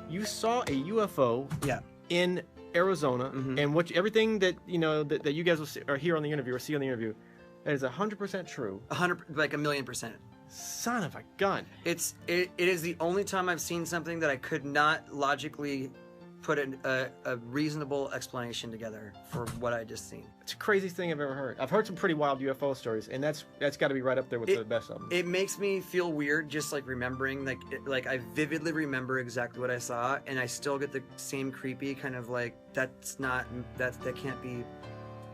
you saw a UFO Yeah. in Arizona, and everything that that you guys will see, or hear on the interview or see on the interview, that is 100% true. 1,000,000%. Son of a gun! It is the only time I've seen something that I could not logically put a reasonable explanation together for what I just seen. It's the craziest thing I've ever heard. I've heard some pretty wild UFO stories, and that's got to be right up there with the best of them. It makes me feel weird, just like remembering, like I vividly remember exactly what I saw, and I still get the same creepy kind of like that can't be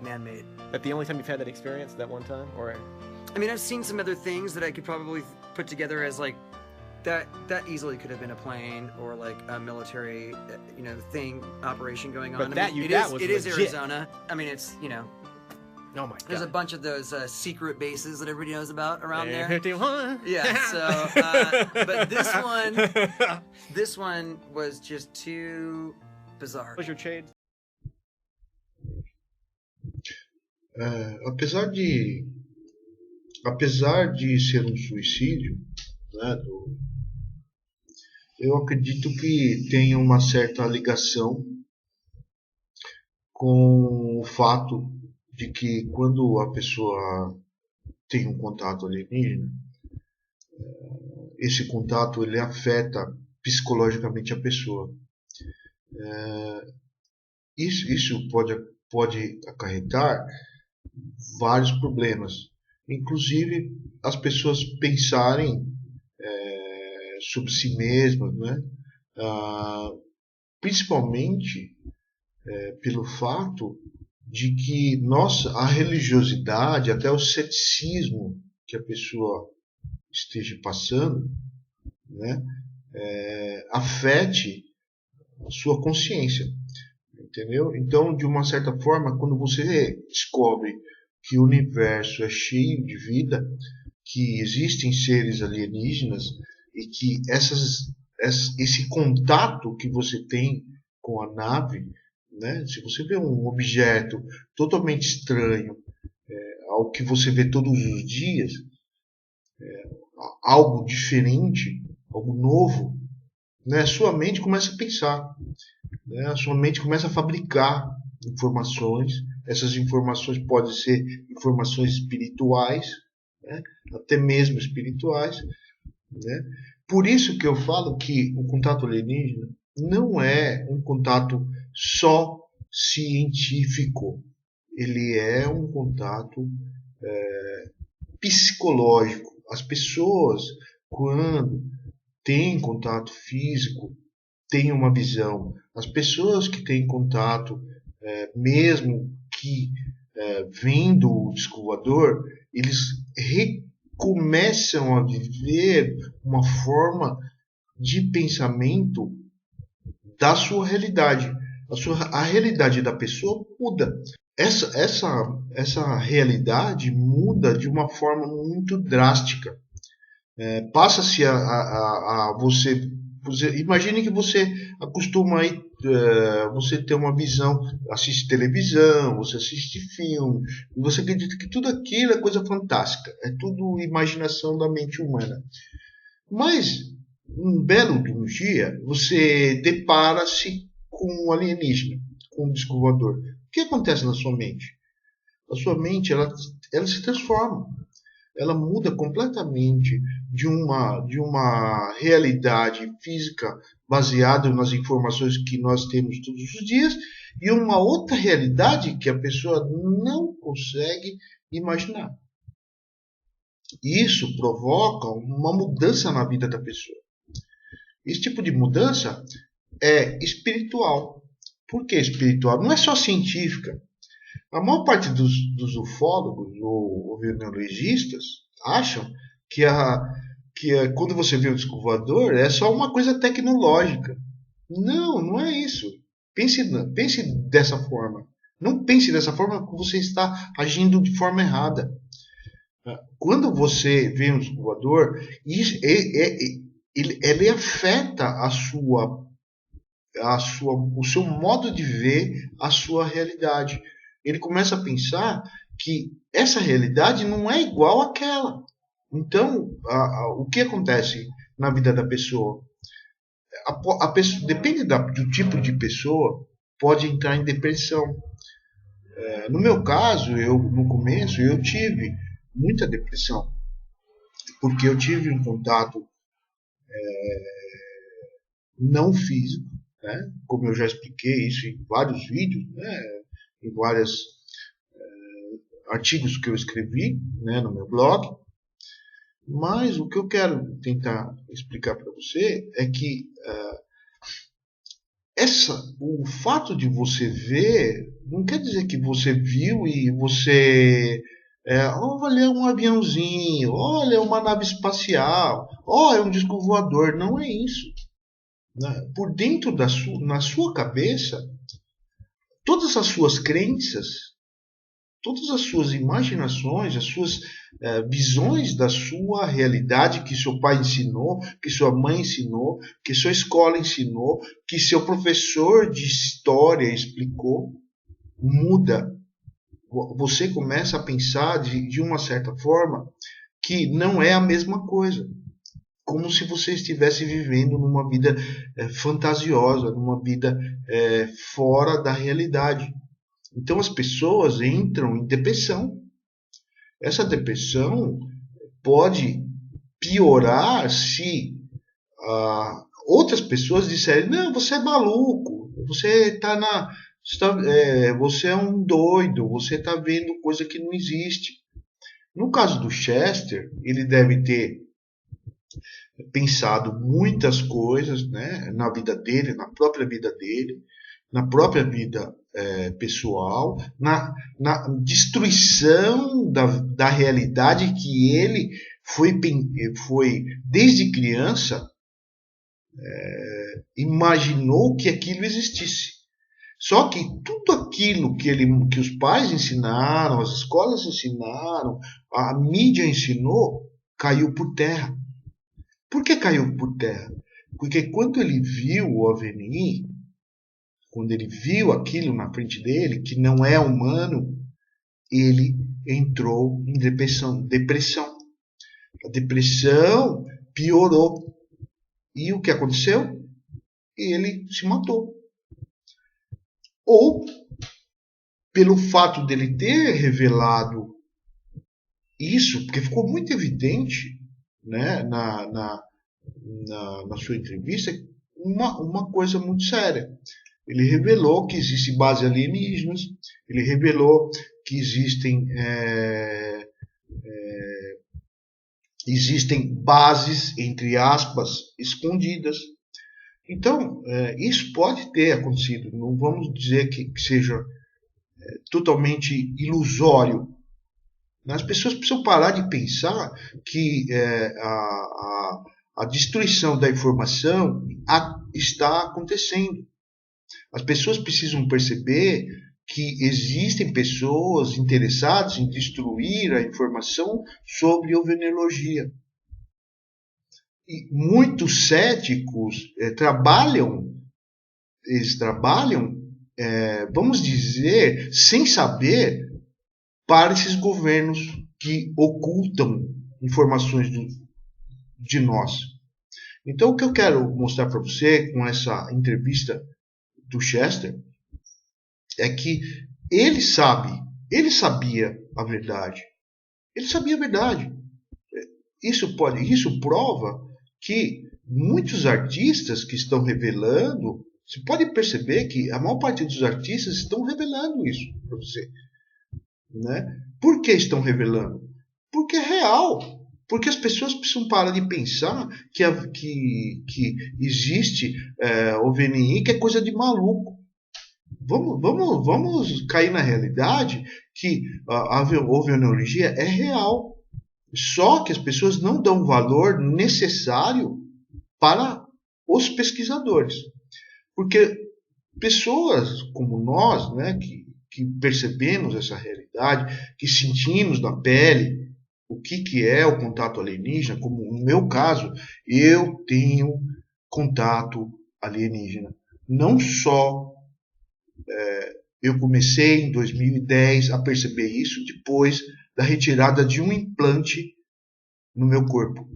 man-made. That the only time you've had that experience, that one time, or? I mean, I've seen some other things that I could probably put together as like that easily could have been a plane or like a military, operation going on. But it is legit. Arizona. I mean, it's Oh my God. There's a bunch of those secret bases that everybody knows about around there. 51. Yeah. So, but this one was just too bizarre. What's your shade? Apesar de ser um suicídio, né, eu acredito que tem uma certa ligação com o fato de que quando a pessoa tem um contato alienígena, esse contato ele afeta psicologicamente a pessoa. Isso pode acarretar vários problemas, inclusive as pessoas pensarem sobre si mesmas, né? Principalmente pelo fato de que a religiosidade, até o ceticismo que a pessoa esteja passando, né, afete a sua consciência, entendeu? Então, de uma certa forma, quando você descobre que o universo é cheio de vida, que existem seres alienígenas e que esse contato que você tem com a nave, né? Se você vê um objeto totalmente estranho ao que você vê todos os dias, algo diferente, algo novo, né? Sua mente começa a pensar, né? A sua mente começa a fabricar informações. Essas informações podem ser informações espirituais, né? Até mesmo espirituais, né? Por isso que eu falo que o contato alienígena não é um contato só científico, ele é um contato psicológico. As pessoas, quando têm contato físico, têm uma visão. As pessoas que têm contato, mesmo que vendo o disco voador, eles começam a viver uma forma de pensamento da sua realidade. A realidade da pessoa muda. Essa realidade muda de uma forma muito drástica. Passa-se a você... Imagine que você acostuma aí, você ter uma visão, assiste televisão, você assiste filme, e você acredita que tudo aquilo é coisa fantástica, é tudo imaginação da mente humana. Mas, um belo dia, você depara-se com um alienígena, com um disco voador. O que acontece na sua mente? A sua mente ela se transforma. Ela muda completamente de uma realidade física baseada nas informações que nós temos todos os dias e uma outra realidade que a pessoa não consegue imaginar. Isso provoca uma mudança na vida da pessoa. Esse tipo de mudança é espiritual. Por que espiritual? Não é só científica. A maior parte dos ufólogos ou neurologistas acham que quando você vê o disco voador é só uma coisa tecnológica. Não é isso. Pense dessa forma. Não pense dessa forma que você está agindo de forma errada. Quando você vê um disco voador, ele afeta o seu modo de ver a sua realidade. Ele começa a pensar que essa realidade não é igual àquela. Então, o que acontece na vida da pessoa? a pessoa, depende do tipo de pessoa, pode entrar em depressão. No meu caso, no começo, eu tive muita depressão, porque eu tive um contato não físico, né? Como eu já expliquei isso em vários vídeos, né? Em vários artigos que eu escrevi, né, no meu blog. Mas o que eu quero tentar explicar para você é que o fato de você ver não quer dizer que você viu e você olha um aviãozinho, olha uma nave espacial, olha um disco voador. Não é isso. Né? Por dentro na sua cabeça, todas as suas crenças, todas as suas imaginações, as suas visões da sua realidade que seu pai ensinou, que sua mãe ensinou, que sua escola ensinou, que seu professor de história explicou, muda. Você começa a pensar de uma certa forma que não é a mesma coisa. Como se você estivesse vivendo numa vida fantasiosa, numa vida fora da realidade. Então as pessoas entram em depressão. Essa depressão pode piorar se outras pessoas disserem: não, você é maluco, você é um doido, você está vendo coisa que não existe. No caso do Chester, ele deve ter pensado muitas coisas, né, na vida dele, na própria vida dele, na própria vida pessoal, na destruição da realidade que ele foi desde criança, imaginou que aquilo existisse. Só que tudo aquilo que os pais ensinaram, as escolas ensinaram, a mídia ensinou, caiu por terra. Por que caiu por terra? Porque quando ele viu o OVNI, quando ele viu aquilo na frente dele, que não é humano, ele entrou em depressão. A depressão piorou. E o que aconteceu? Ele se matou. Ou, pelo fato dele ter revelado isso, porque ficou muito evidente, né, na sua entrevista, uma coisa muito séria. Ele revelou que existem bases alienígenas, ele revelou que existem bases, entre aspas, escondidas. Então, isso pode ter acontecido. Não vamos dizer que seja totalmente ilusório. As pessoas precisam parar de pensar que a destruição da informação está acontecendo. As pessoas precisam perceber que existem pessoas interessadas em destruir a informação sobre ovenologia. E muitos céticos trabalham, vamos dizer, sem saber, para esses governos que ocultam informações de nós. Então, o que eu quero mostrar para você com essa entrevista do Chester é que ele sabia a verdade. Ele sabia a verdade. Isso prova que muitos artistas que estão revelando, você pode perceber que a maior parte dos artistas estão revelando isso para você. Né? Por que estão revelando? Porque é real. Porque as pessoas precisam parar de pensar que existe OVNI, que é coisa de maluco. Vamos cair na realidade que a ovenologia é real. Só que as pessoas não dão o valor necessário para os pesquisadores. Porque pessoas como nós, né, que percebemos essa realidade, que sentimos na pele o que é o contato alienígena, como no meu caso, eu tenho contato alienígena. Não só eu comecei em 2010 a perceber isso depois da retirada de um implante no meu corpo.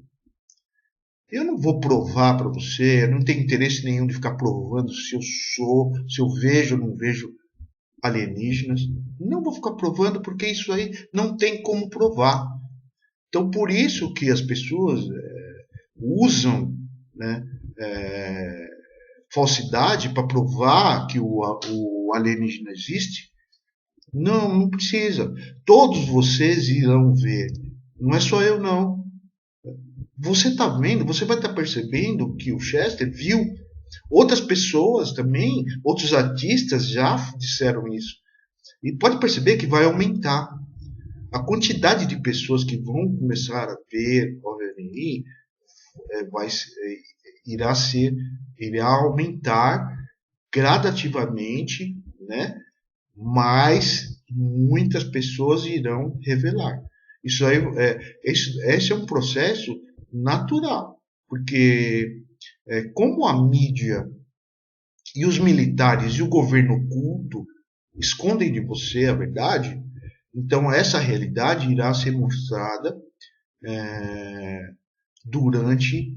Eu não vou provar para você, eu não tenho interesse nenhum de ficar provando se eu sou, se eu vejo ou não vejo alienígenas. Não vou ficar provando porque isso aí não tem como provar. Então, por isso que as pessoas usam, né, falsidade para provar que o alienígena existe. Não, não precisa. Todos vocês irão ver. Não é só eu, não. Você está vendo, você vai estar percebendo que o Chester viu. Outras pessoas também, outros artistas já disseram isso. E pode perceber que vai aumentar. A quantidade de pessoas que vão começar a ver o OVNI irá aumentar gradativamente, né? Mas muitas pessoas irão revelar. Isso aí, esse é um processo natural, porque como a mídia e os militares e o governo oculto escondem de você a verdade, então essa realidade irá ser mostrada durante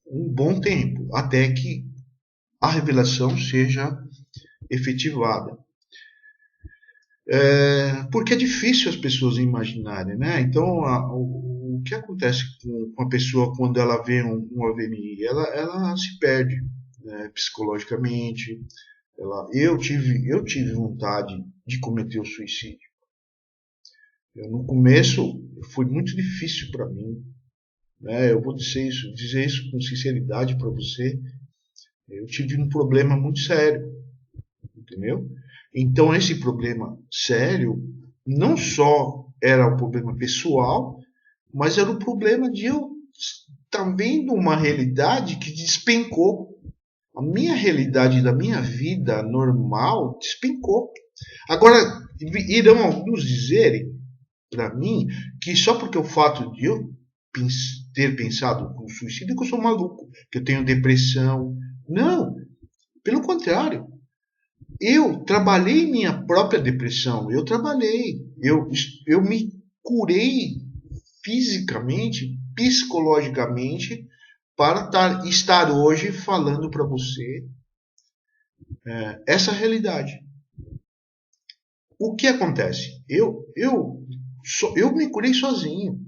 um bom tempo, até que a revelação seja efetivada. Porque é difícil as pessoas imaginarem, né? Então, o que acontece com a pessoa quando ela vê um OVNI? Ela se perde, né, psicologicamente. Eu tive vontade de cometer o suicídio. No começo foi muito difícil para mim, né? Eu vou dizer isso com sinceridade para você. Eu tive um problema muito sério, entendeu? Então esse problema sério não só era um problema pessoal, mas era um problema de eu estar vendo uma realidade que despencou. A minha realidade da minha vida normal despencou. Agora, irão alguns dizerem para mim que só porque o fato de eu ter pensado no suicídio que eu sou maluco, que eu tenho depressão. Não, pelo contrário. Eu trabalhei minha própria depressão, eu me curei fisicamente, psicologicamente, para estar hoje falando para você essa realidade. O que acontece? Eu me curei sozinho,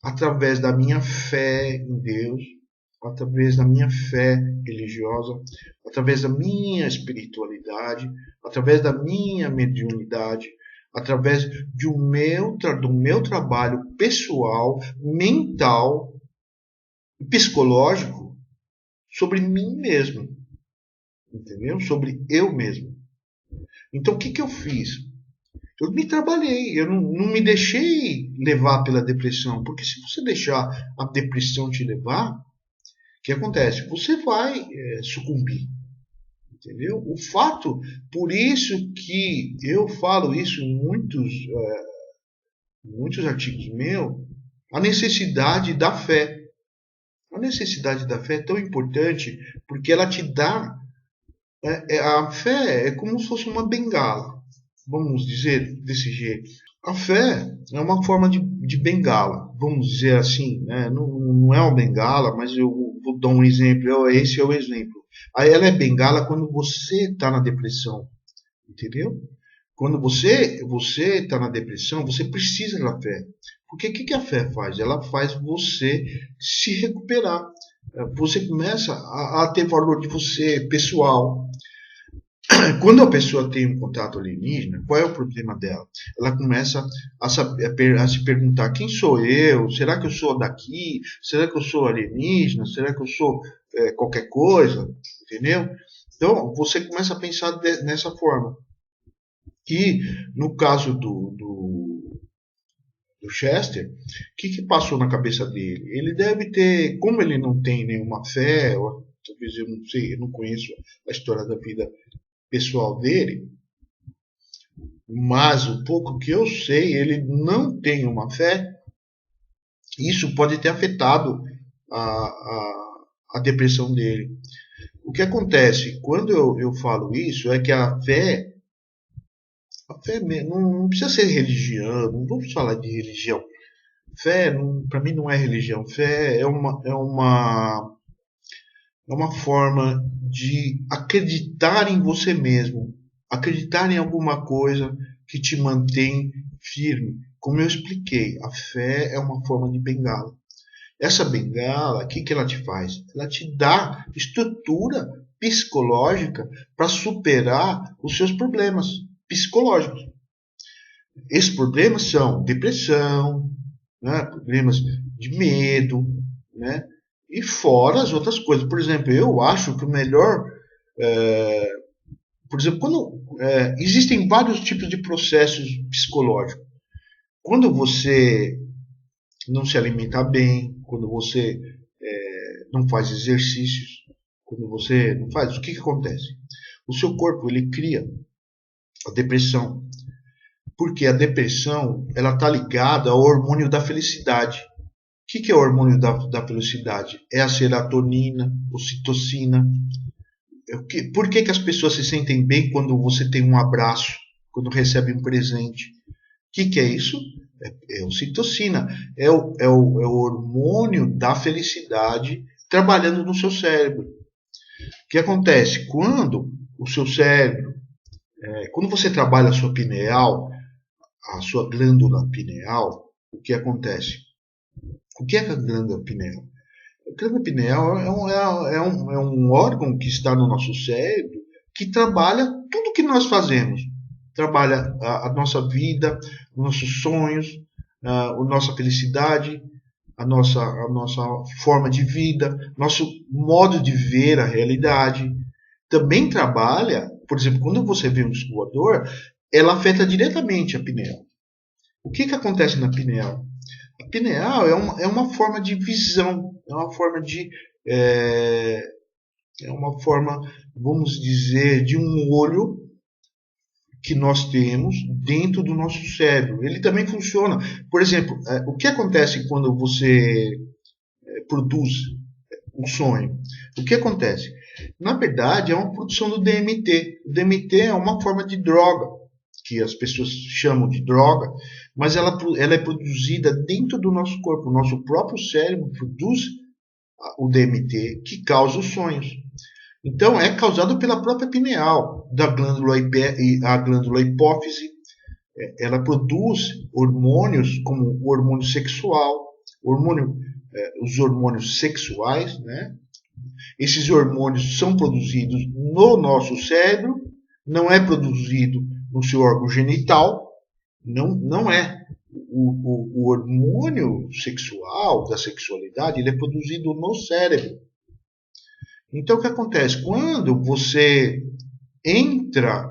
através da minha fé em Deus, através da minha fé religiosa, através da minha espiritualidade, através da minha mediunidade, através do meu trabalho pessoal, mental e psicológico sobre mim mesmo, entendeu? Sobre eu mesmo. Então, o que eu fiz? Eu me trabalhei, eu não me deixei levar pela depressão, porque se você deixar a depressão te levar, o que acontece? Você vai sucumbir, entendeu? O fato, por isso que eu falo isso em muitos artigos meus, a necessidade da fé. A necessidade da fé é tão importante porque ela te dá... a fé é como se fosse uma bengala, vamos dizer desse jeito. A fé é uma forma de bengala, vamos dizer assim, né? Não é uma bengala, mas eu vou dar um exemplo, esse é o exemplo. Aí ela é bengala quando você está na depressão, entendeu? Quando você está na depressão, você precisa da fé. Porque o que a fé faz? Ela faz você se recuperar. Você começa a ter valor de você, pessoal. Quando a pessoa tem um contato alienígena, qual é o problema dela? Ela começa a se perguntar: quem sou eu? Será que eu sou daqui? Será que eu sou alienígena? Será que eu sou qualquer coisa? Entendeu? Então, você começa a pensar nessa forma. E no caso do Chester, o que passou na cabeça dele? Ele deve ter, como ele não tem nenhuma fé, ou talvez eu não sei, eu não conheço a história da vida pessoal dele, mas o pouco que eu sei, ele não tem uma fé. Isso pode ter afetado a depressão dele. O que acontece quando eu falo isso é que a fé não precisa ser religião, não vamos falar de religião. Fé, para mim, não é religião. Fé é uma forma de acreditar em você mesmo, acreditar em alguma coisa que te mantém firme. Como eu expliquei, a fé é uma forma de bengala. Essa bengala, o que ela te faz? Ela te dá estrutura psicológica para superar os seus problemas psicológicos. Esses problemas são depressão, né, problemas de medo, né, e fora as outras coisas. Por exemplo, eu acho que o melhor... por exemplo, existem vários tipos de processos psicológicos. Quando você não se alimenta bem, quando você não faz exercícios, quando você não faz, o que acontece? O seu corpo ele cria a depressão, porque a depressão ela está ligada ao hormônio da felicidade. O que é o hormônio da felicidade? É a serotonina, a ocitocina. Por que as pessoas se sentem bem quando você tem um abraço, quando recebe um presente? O que é isso? É ocitocina, é o hormônio da felicidade trabalhando no seu cérebro. O que acontece? Quando o seu cérebro, quando você trabalha a sua pineal, a sua glândula pineal, o que acontece? O que é a glândula pineal? A glândula pineal é um órgão que está no nosso cérebro que trabalha tudo que nós fazemos. Trabalha a nossa vida, os nossos sonhos, a nossa felicidade, a nossa forma de vida, nosso modo de ver a realidade. Também trabalha, por exemplo, quando você vê um disco voador, ela afeta diretamente a pineal. O que acontece na pineal? A pineal é uma forma de visão, é uma forma, vamos dizer, de um olho que nós temos dentro do nosso cérebro. Ele também funciona. Por exemplo, o que acontece quando você produz um sonho? O que acontece? Na verdade, é uma produção do DMT. O DMT é uma forma de droga, que as pessoas chamam de droga, mas ela é produzida dentro do nosso corpo. O nosso próprio cérebro produz o DMT, que causa os sonhos. Então, é causado pela própria pineal, a glândula hipófise. Ela produz hormônios, como o hormônio sexual, os hormônios sexuais, né? Esses hormônios são produzidos no nosso cérebro, não é produzido no seu órgão genital, não é. O hormônio sexual, da sexualidade, ele é produzido no cérebro. Então, o que acontece? Quando você entra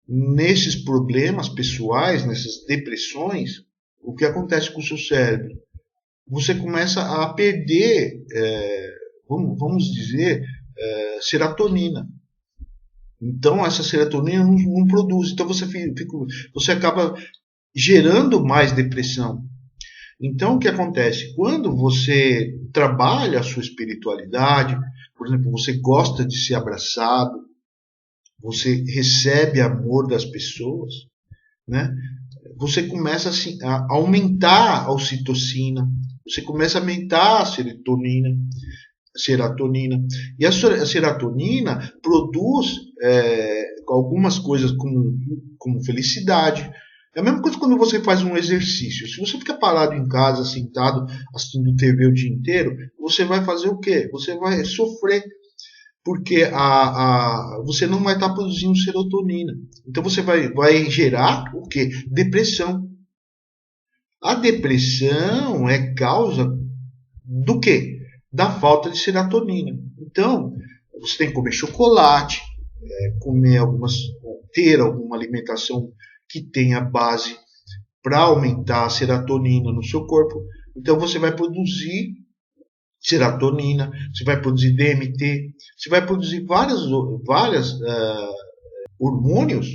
nesses problemas pessoais, nessas depressões, o que acontece com o seu cérebro? Você começa a perder, vamos dizer, serotonina. Então, essa serotonina não produz. Então, você acaba gerando mais depressão. Então, o que acontece? Quando você trabalha a sua espiritualidade, por exemplo, você gosta de ser abraçado, você recebe amor das pessoas, né? Você começa assim, a aumentar a ocitocina, você começa a aumentar a serotonina. E a serotonina produz algumas coisas como felicidade. É a mesma coisa quando você faz um exercício. Se você fica parado em casa, sentado, assistindo TV o dia inteiro, você vai fazer o quê? Você vai sofrer, porque você não vai estar produzindo serotonina. Então você vai gerar o quê? Depressão. A depressão é causa do quê? Da falta de serotonina. Então, você tem que comer chocolate, ter alguma alimentação que tenha base para aumentar a serotonina no seu corpo. Então você vai produzir serotonina, você vai produzir DMT, você vai produzir vários hormônios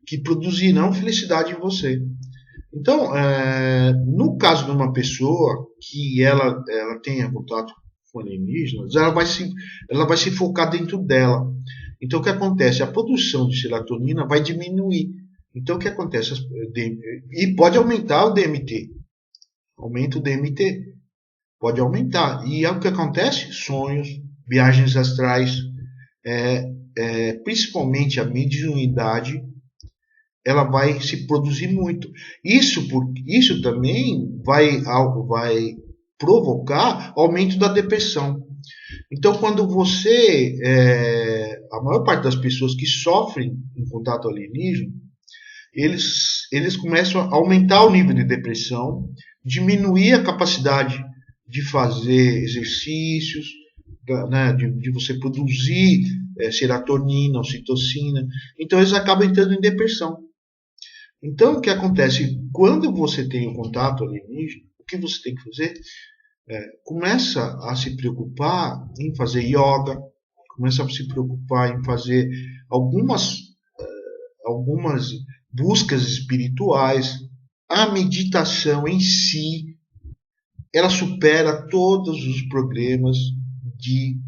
que produzirão felicidade em você. Então, no caso de uma pessoa que ela tenha contato com alienígenas, ela vai se focar dentro dela. Então, o que acontece? A produção de serotonina vai diminuir. Então, o que acontece? E pode aumentar o DMT. Aumenta o DMT. Pode aumentar. E é o que acontece? Sonhos, viagens astrais, principalmente a mediunidade, ela vai se produzir muito. Isso também vai provocar aumento da depressão. Então, quando você... a maior parte das pessoas que sofrem em contato alienígena, eles começam a aumentar o nível de depressão, diminuir a capacidade de fazer exercícios, né, de você produzir serotonina, ocitocina. Então, eles acabam entrando em depressão. Então, o que acontece? Quando você tem um contato alienígena, o que você tem que fazer? Começa a se preocupar em fazer yoga, começa a se preocupar em fazer algumas buscas espirituais. A meditação em si, ela supera todos os problemas de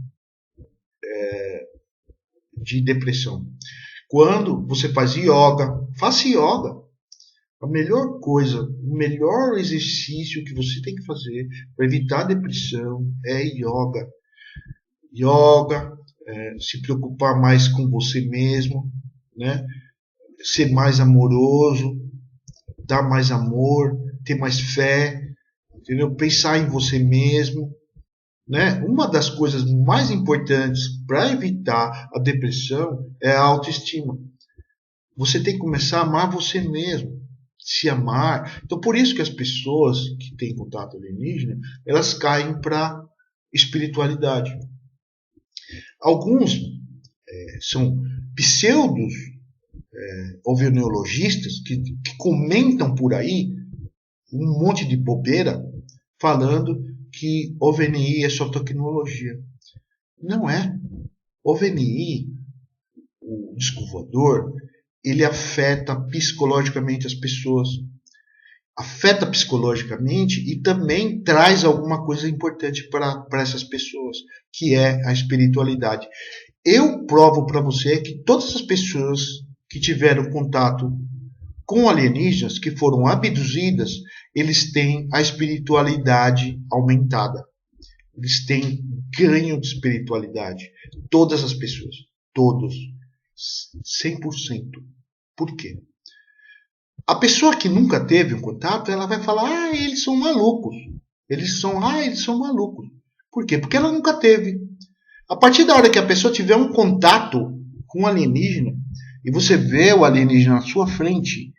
depressão. Quando você faz yoga, faça yoga. A melhor coisa, o melhor exercício que você tem que fazer para evitar a depressão é yoga. Yoga, se preocupar mais com você mesmo, né? Ser mais amoroso, dar mais amor, ter mais fé, entendeu? Pensar em você mesmo, né? Uma das coisas mais importantes para evitar a depressão é a autoestima. Você tem que começar a amar você mesmo, se amar. Então, por isso que as pessoas que têm contato alienígena, elas caem para espiritualidade. Alguns são pseudos ovoneologistas que comentam por aí um monte de bobeira falando que OVNI é só tecnologia. Não é. OVNI, o disco voador, ele afeta psicologicamente as pessoas. Afeta psicologicamente e também traz alguma coisa importante para essas pessoas, que é a espiritualidade. Eu provo para você que todas as pessoas que tiveram contato com alienígenas, que foram abduzidas, eles têm a espiritualidade aumentada. Eles têm ganho de espiritualidade. Todas as pessoas. Todos. 100%. Por quê? A pessoa que nunca teve um contato, ela vai falar, eles são malucos. Eles são malucos. Por quê? Porque ela nunca teve. A partir da hora que a pessoa tiver um contato com um alienígena, e você vê o alienígena na sua frente,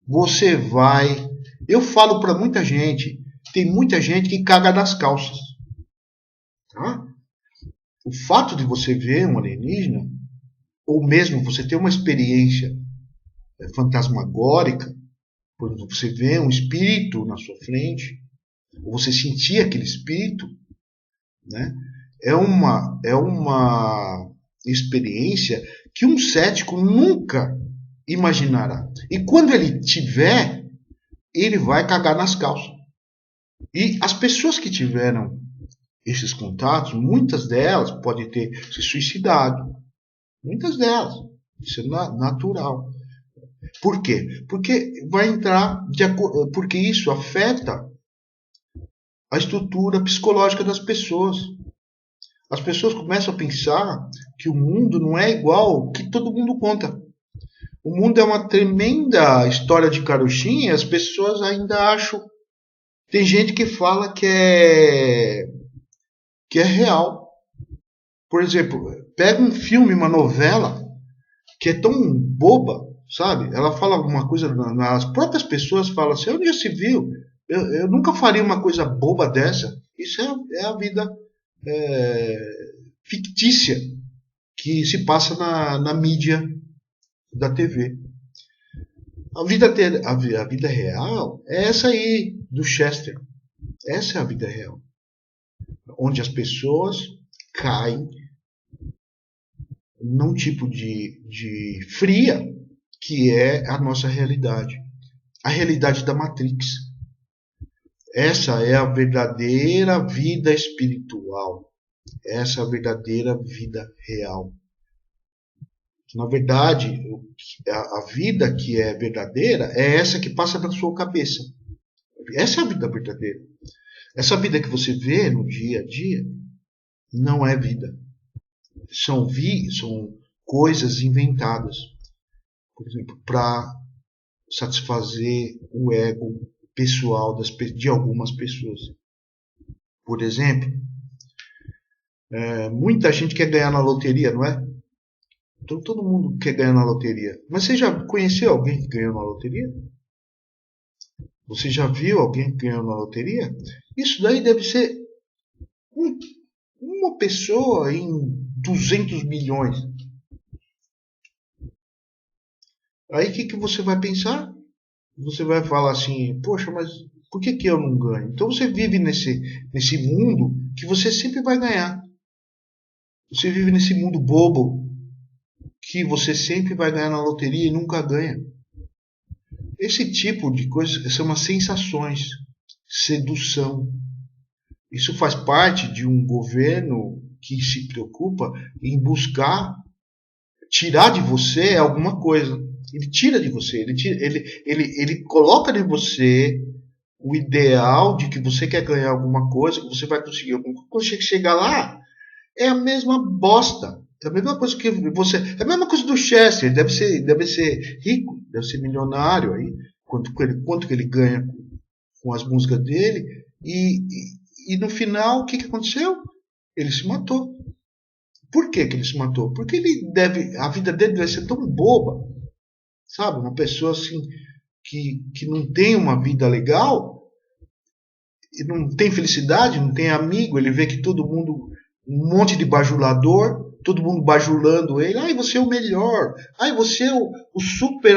você vai... Eu falo para muita gente, tem muita gente que caga nas calças. Tá? O fato de você ver um alienígena, ou mesmo você ter uma experiência fantasmagórica, por exemplo, você vê um espírito na sua frente, ou você sentir aquele espírito, né? É uma experiência que um cético nunca imaginará. E quando ele tiver, ele vai cagar nas calças. E as pessoas que tiveram esses contatos, muitas delas podem ter se suicidado. Muitas delas. Isso é natural. Por quê? Porque vai entrar porque isso afeta a estrutura psicológica das pessoas. As pessoas começam a pensar que o mundo não é igual o que todo mundo conta. O mundo é uma tremenda história de carochinha e as pessoas ainda acham. Tem gente que fala que é real. Por exemplo, pega um filme, uma novela, que é tão boba, sabe? Ela fala alguma coisa, as próprias pessoas falam assim, onde já se viu? Eu nunca faria uma coisa boba dessa. Isso é a vida fictícia que se passa na mídia da TV. A vida real é essa aí, do Chester. Essa é a vida real. Onde as pessoas caem num tipo de fria, que é a nossa realidade. A realidade da Matrix. Essa é a verdadeira vida espiritual. Essa é a verdadeira vida real. Na verdade, a vida que é verdadeira é essa que passa na sua cabeça. Essa é a vida verdadeira. Essa vida que você vê no dia a dia não é vida. São coisas inventadas, por exemplo, para satisfazer o ego pessoal de algumas pessoas. Por exemplo, muita gente quer ganhar na loteria, não é? Então todo mundo quer ganhar na loteria. Mas você já conheceu alguém que ganhou na loteria? Você já viu alguém que ganhou na loteria? Isso daí deve ser uma pessoa em 200 milhões. Aí o que você vai pensar? Você vai falar assim, poxa, mas por que eu não ganho? Então você vive nesse mundo que você sempre vai ganhar. Você vive nesse mundo bobo que você sempre vai ganhar na loteria e nunca ganha. Esse tipo de coisa são as sensações, sedução. Isso faz parte de um governo que se preocupa em buscar tirar de você alguma coisa. Ele tira de você, ele coloca de você o ideal de que você quer ganhar alguma coisa, que você vai conseguir alguma coisa. Quando você chega lá, é a mesma bosta. É a mesma coisa que você. É a mesma coisa do Chester. Deve ser rico, deve ser milionário aí. Quanto que ele ganha com as músicas dele. E no final, o que aconteceu? Ele se matou. Por que ele se matou? Porque a vida dele deve ser tão boba. Sabe? Uma pessoa assim que não tem uma vida legal, e não tem felicidade, não tem amigo. Ele vê que todo mundo, um monte de bajulador, todo mundo bajulando ele. Ai, você é o melhor. Ai, você é o super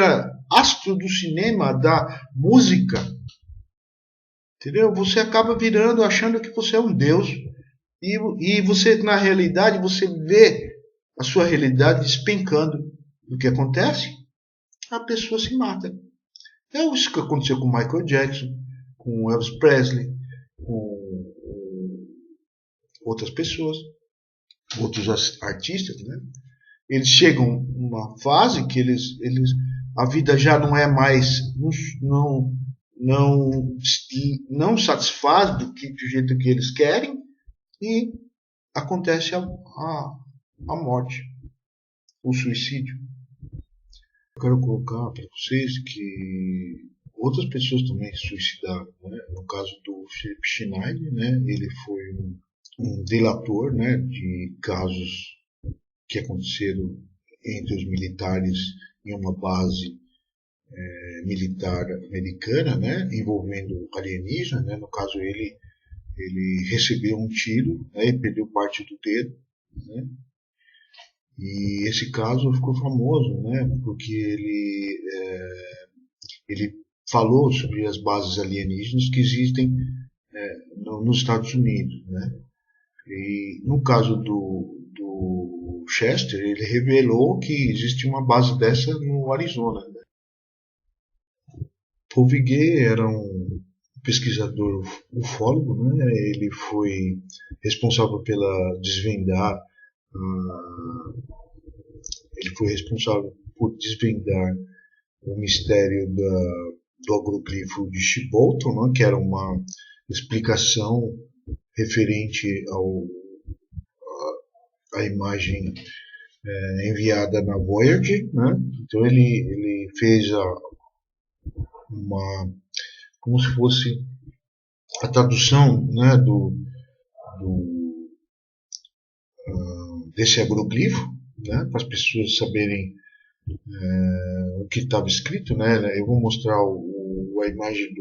astro do cinema, da música. Entendeu? Você acaba virando, achando que você é um deus. E você, na realidade, você vê a sua realidade despencando. O que acontece? A pessoa se mata. É isso que aconteceu com Michael Jackson, com Elvis Presley, com outras pessoas, outros artistas, né? Eles chegam numa fase que a vida já não é mais, não satisfaz do jeito que eles querem e acontece a morte, o suicídio. Eu quero colocar para vocês que outras pessoas também se suicidaram, né? No caso do Philip Schneider, né? Ele foi um delator, né, de casos que aconteceram entre os militares em uma base militar americana, né, envolvendo alienígena, né? No caso ele recebeu um tiro, né, e perdeu parte do dedo, né? E esse caso ficou famoso, né, porque ele falou sobre as bases alienígenas que existem nos Estados Unidos, né? E no caso do Chester, ele revelou que existe uma base dessa no Arizona, né? Paul Vigée era um pesquisador ufólogo, né? Ele foi responsável pela desvendar ele foi responsável por desvendar o mistério do agroglifo de Shibbolton, né, que era uma explicação referente à imagem enviada na Voyager, né? Então ele fez como se fosse a tradução, né, desse agroglifo, né, para as pessoas saberem o que estava escrito, né? Eu vou mostrar a imagem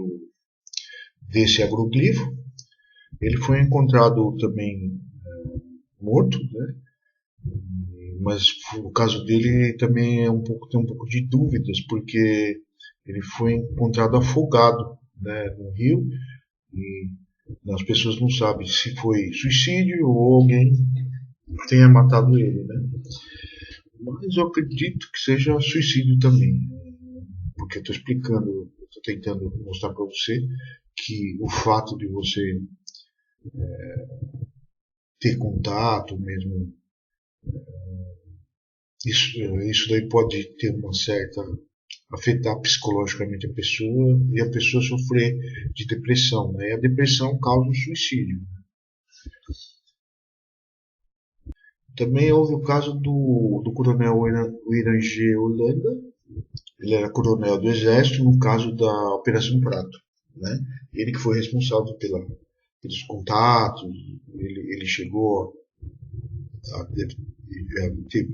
desse agroglifo. Ele foi encontrado também morto, né? Mas o caso dele também tem um pouco de dúvidas, porque ele foi encontrado afogado, né, no rio, e as pessoas não sabem se foi suicídio ou alguém tenha matado ele, né? Mas eu acredito que seja suicídio também, porque eu estou tentando mostrar para você que o fato de você ter contato mesmo, isso daí pode ter uma certa afetar psicologicamente a pessoa e a pessoa sofrer de depressão, né? E a depressão causa o suicídio. Também houve o caso do coronel William G. Holanda. Ele era coronel do Exército no caso da Operação Prato, né? Ele que foi responsável pelos contatos, ele chegou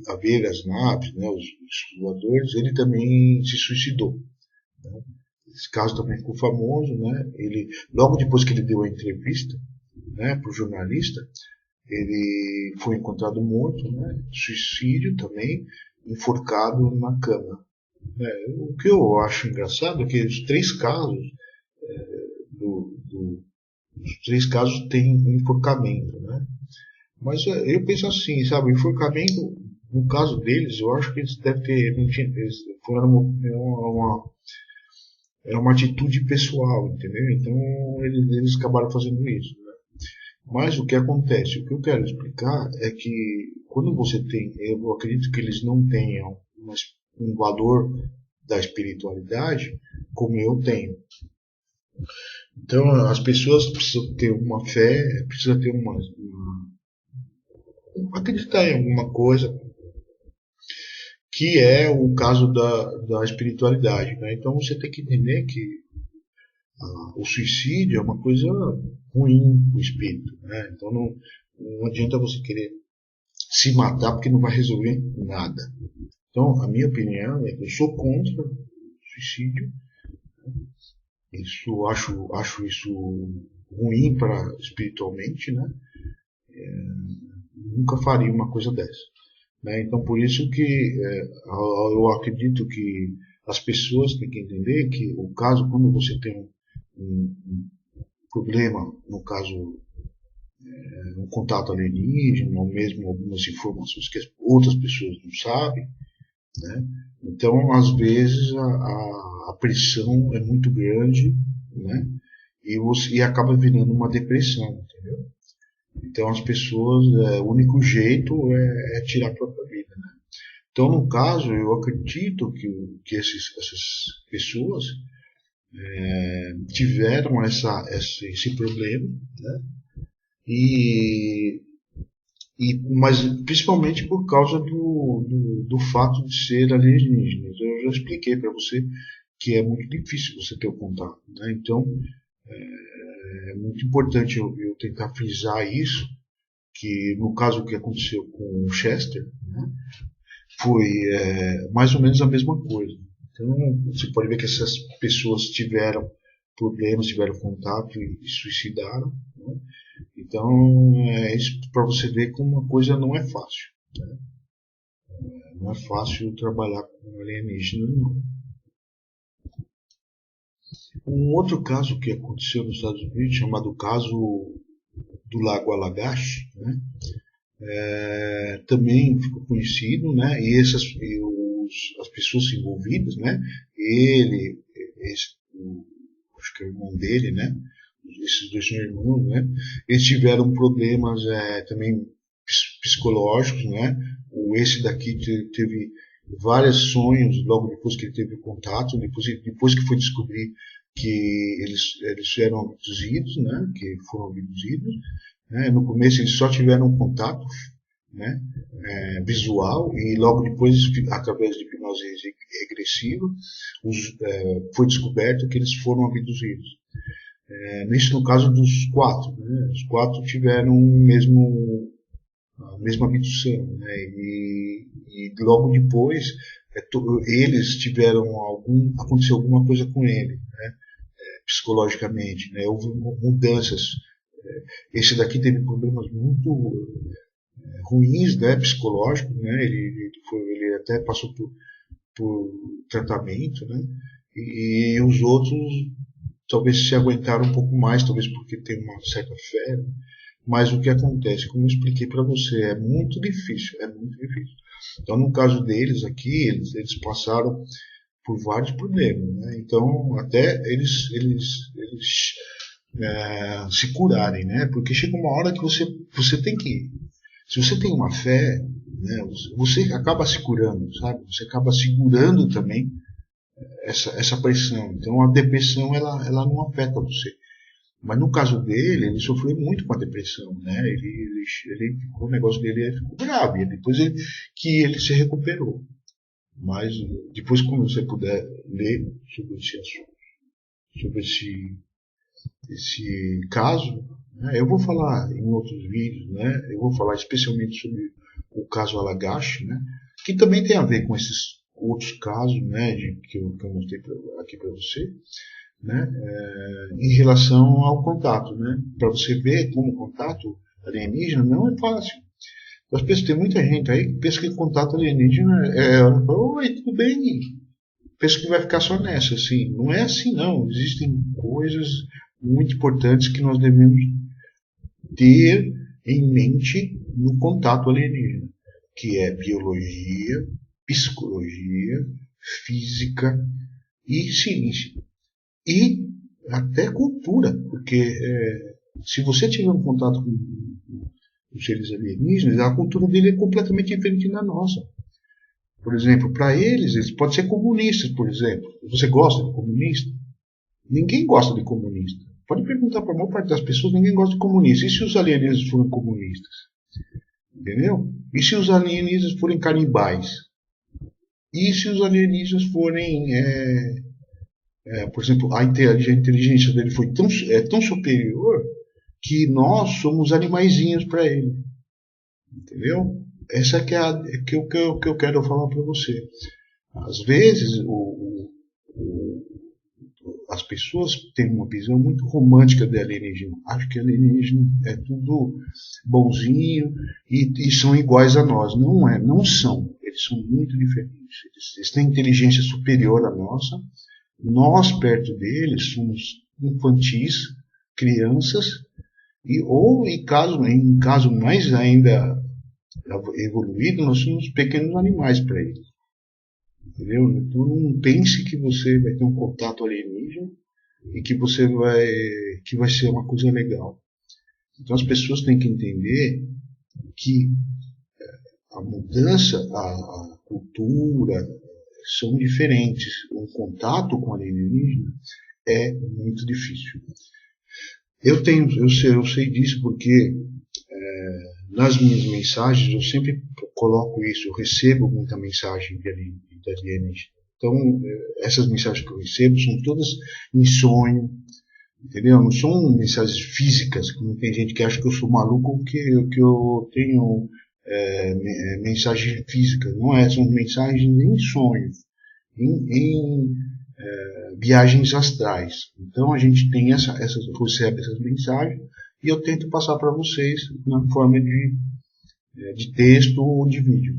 a ver as naves, né, os voadores. Ele também se suicidou, né? Esse caso também ficou famoso, né? Ele, logo depois que ele deu a entrevista, né, para o jornalista, ele foi encontrado morto, né? Suicídio também, enforcado na cama. O que eu acho engraçado é que os 3 casos, os 3 casos têm enforcamento, né? Mas eu penso assim, sabe, o enforcamento, no caso deles, eu acho que eles devem ter, é uma atitude pessoal, entendeu? Então eles acabaram fazendo isso, né? Mas o que acontece, o que eu quero explicar é que quando você tem, eu acredito que eles não tenham um valor da espiritualidade como eu tenho. Então as pessoas precisam ter uma fé, precisam ter acreditar em alguma coisa, que é o caso da espiritualidade, né? Então você tem que entender que o suicídio é uma coisa ruim para o espírito, né? Então não adianta você querer se matar porque não vai resolver nada. Então a minha opinião é que eu sou contra o suicídio. Isso acho isso ruim para espiritualmente, né? Nunca faria uma coisa dessa, né? Então por isso que eu acredito que as pessoas têm que entender que o caso, quando você tem um problema, no caso um contato alienígena, ou mesmo algumas informações que outras pessoas não sabem, né? Então às vezes a pressão é muito grande, né? E acaba virando uma depressão, entendeu? Então as pessoas, o único jeito é tirar a própria vida, né? Então no caso eu acredito que essas pessoas tiveram esse problema, né? Mas principalmente por causa do fato de ser alienígenas. Eu já expliquei para você que é muito difícil você ter o contato, né? Então é muito importante eu tentar frisar isso, que no caso que aconteceu com o Chester, né, foi mais ou menos a mesma coisa. Então você pode ver que essas pessoas tiveram problemas, tiveram contato e suicidaram, né? Então é isso para você ver como uma coisa não é fácil, né? Não é fácil trabalhar com alienígena, não. Um outro caso que aconteceu nos Estados Unidos, chamado caso do Lago Allagash, né? Também ficou conhecido, né? E as pessoas envolvidas, né? Acho que é o irmão dele, né? Esses 2 são irmãos, né? Eles tiveram problemas também psicológicos, né? Esse daqui teve vários sonhos logo depois que ele teve contato, depois que foi descobrir que eles eram abduzidos, né? Que foram abduzidos, né? No começo eles só tiveram contato, né? Visual, e logo depois, através de hipnose regressiva, foi descoberto que eles foram abduzidos. Isso no caso dos 4, né? Os 4 tiveram a mesma abdução, né? E logo depois eles aconteceu alguma coisa com ele, né? Psicologicamente, né? Houve mudanças. Esse daqui teve problemas muito ruins, né? Psicológicos, né? Ele até passou por tratamento, né? E os outros talvez se aguentaram um pouco mais, talvez porque tem uma certa fé, né? Mas o que acontece, como eu expliquei para você, é muito difícil, Então, no caso deles aqui, eles passaram por vários problemas, né? Então, até eles se curarem, né? Porque chega uma hora que você tem que, se você tem uma fé, né? Você acaba se curando, sabe? Você acaba segurando também essa pressão. Então a depressão ela não afeta você. Mas no caso dele, ele sofreu muito com a depressão, né? O negócio dele ficou grave. Depois que ele se recuperou. Mas depois, quando você puder ler sobre esse assunto, sobre esse caso, né? Eu vou falar em outros vídeos, né? Eu vou falar especialmente sobre o caso Allagash, né? Que também tem a ver com esses outros casos, né? Que eu mostrei aqui para você, né? Em relação ao contato, né? Para você ver como o contato alienígena não é fácil. As pessoas, tem muita gente aí que pensa que contato alienígena oi, tudo bem, pensa que vai ficar só nessa, assim. Não é assim, não. Existem coisas muito importantes que nós devemos ter em mente no contato alienígena, que é biologia, psicologia, física e ciência. E até cultura, porque se você tiver um contato com os seres alienígenas, a cultura dele é completamente diferente da nossa. Por exemplo, para eles podem ser comunistas, por exemplo. Você gosta de comunista? Ninguém gosta de comunista. Pode perguntar para a maior parte das pessoas, ninguém gosta de comunista. E se os alienígenas forem comunistas? Entendeu? E se os alienígenas forem canibais? E se os alienígenas forem... por exemplo, a inteligência dele foi tão superior que nós somos animaizinhos para ele. Entendeu? Essa que é que eu quero falar para você. Às vezes, as pessoas têm uma visão muito romântica de alienígena. Acham que alienígena é tudo bonzinho e são iguais a nós. Não é, não são. Eles são muito diferentes. Eles têm inteligência superior à nossa. Nós, perto deles, somos infantis, crianças, em caso mais ainda evoluído, nós somos pequenos animais para eles. Entendeu? Então não pense que você vai ter um contato alienígena e que vai ser uma coisa legal. Então as pessoas têm que entender que a mudança, a cultura são diferentes. O contato com alienígena é muito difícil. Eu sei disso porque nas minhas mensagens eu sempre coloco isso. Eu recebo muita mensagem de alienígena. Então essas mensagens que eu recebo são todas em sonho, entendeu? Não são mensagens físicas, que não tem gente que acha que eu sou maluco que eu tenho mensagem física. Não é, são mensagens em sonhos, em viagens astrais. Então a gente tem recebe essas mensagens e eu tento passar para vocês na forma de texto ou de vídeo.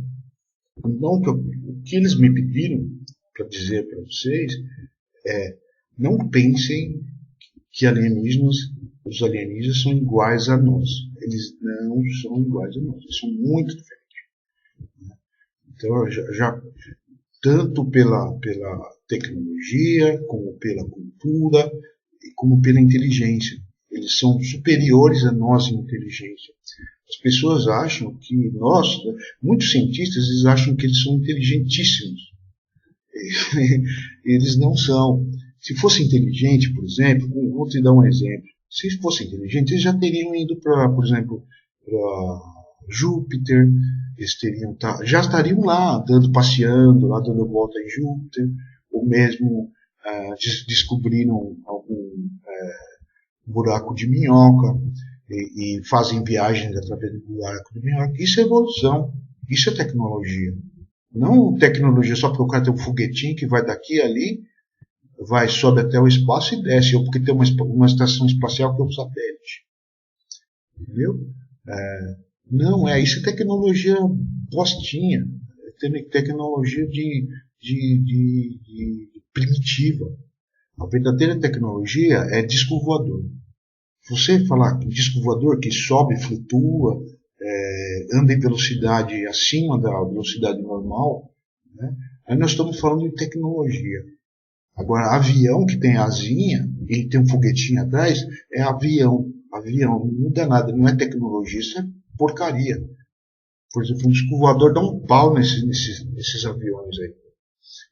Então o que eles me pediram para dizer para vocês é: não pensem que os alienígenas são iguais a nós. Eles não são iguais a nós. Eles são muito diferentes. Então já tanto pela tecnologia, como pela cultura, e como pela inteligência. Eles são superiores a nós em inteligência. As pessoas acham que muitos cientistas, eles acham que eles são inteligentíssimos. Eles não são. Se fosse inteligente, por exemplo, vou te dar um exemplo. Se fosse inteligente, eles já teriam ido por exemplo, para Júpiter, eles já estariam lá, passeando, lá dando volta em Júpiter, ou mesmo descobriram algum buraco de minhoca e fazem viagens através do buraco de minhoca. Isso é evolução, isso é tecnologia. Não tecnologia só porque o cara tem um foguetinho que vai daqui e ali, sobe até o espaço e desce, ou porque tem uma estação espacial que é um satélite. Entendeu? Não, isso é tecnologia postinha, tecnologia de primitiva. A verdadeira tecnologia é disco voador. Você falar que disco voador que sobe, flutua, anda em velocidade acima da velocidade normal, né? Aí nós estamos falando de tecnologia. Agora, avião que tem asinha e tem um foguetinho atrás, é avião. Avião não muda nada, não é tecnologia, isso é porcaria. Por exemplo, um disco voador dá um pau nesses aviões aí.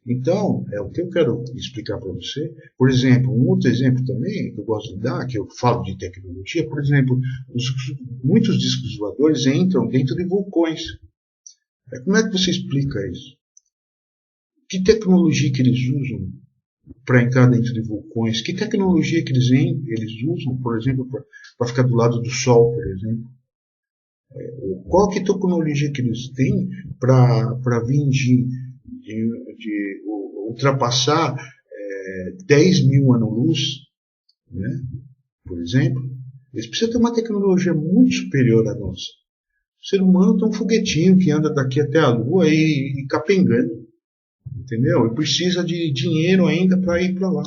Então, é o que eu quero explicar para você. Por exemplo, um outro exemplo também que eu gosto de dar, que eu falo de tecnologia, por exemplo, muitos discos voadores entram dentro de vulcões. Como é que você explica isso? Que tecnologia que eles usam para entrar dentro de vulcões? Que tecnologia que eles usam, por exemplo, para ficar do lado do Sol, por exemplo? Qual que é a tecnologia que eles têm para vir de ultrapassar 10 mil anos-luz, né? Por exemplo? Eles precisam ter uma tecnologia muito superior à nossa. O ser humano tem um foguetinho que anda daqui até a Lua e capengando. Entendeu? E precisa de dinheiro ainda para ir para lá.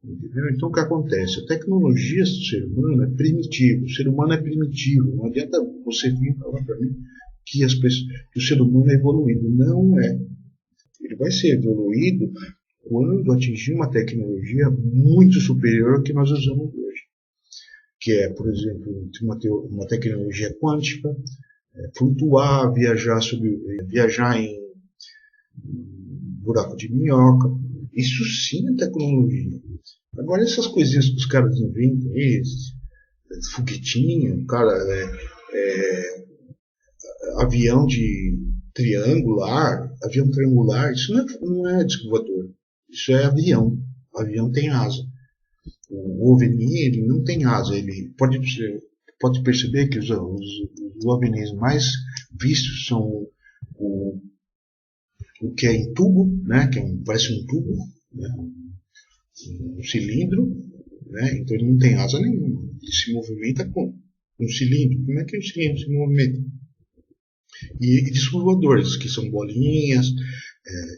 Entendeu? Então o que acontece? A tecnologia do ser humano é primitiva. O ser humano é primitivo. Não adianta você vir falar para mim que o ser humano é evoluído. Não é. Ele vai ser evoluído quando atingir uma tecnologia muito superior ao que nós usamos hoje. Que é, por exemplo, uma tecnologia quântica, flutuar, viajar em buraco de minhoca. Isso sim é tecnologia. Agora essas coisinhas que os caras inventam, foguetinho, cara, avião triangular, isso não é disco voador. Isso é avião. O avião tem asa. O OVNI, ele não tem asa. Ele pode perceber que os OVNIs mais vistos são o que é em tubo, né? Parece um tubo, né? Um cilindro, né? Então ele não tem asa nenhuma. Ele se movimenta com um cilindro. Como é que um cilindro se movimenta? E discos voadores, que são bolinhas,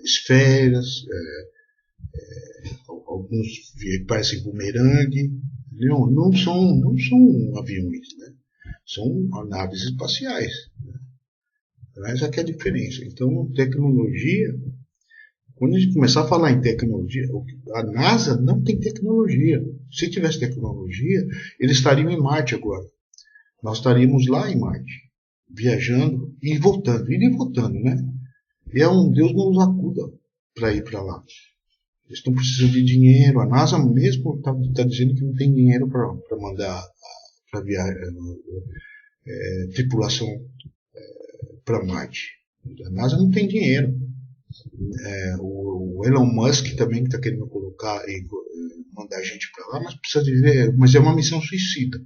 esferas, alguns parecem bumerangue. Não são aviões, né? São naves espaciais. Né? Essa que é a diferença. Então, tecnologia, quando a gente começar a falar em tecnologia, a NASA não tem tecnologia. Se tivesse tecnologia, eles estariam em Marte agora. Nós estaríamos lá em Marte, viajando e voltando, indo e voltando, né? E Deus não nos acuda para ir para lá. Eles estão precisando de dinheiro. A NASA mesmo está dizendo que não tem dinheiro para mandar para tripulação para Marte. A NASA não tem dinheiro. O Elon Musk também está querendo colocar e mandar gente para lá, mas precisa dizer, mas é uma missão suicida.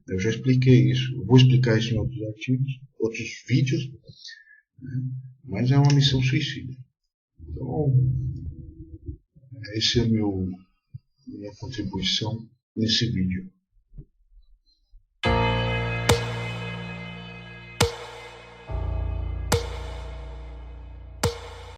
Eu já expliquei isso. Vou explicar isso em outros artigos, outros vídeos, né? Mas é uma missão suicida. Então, essa é a minha contribuição nesse vídeo.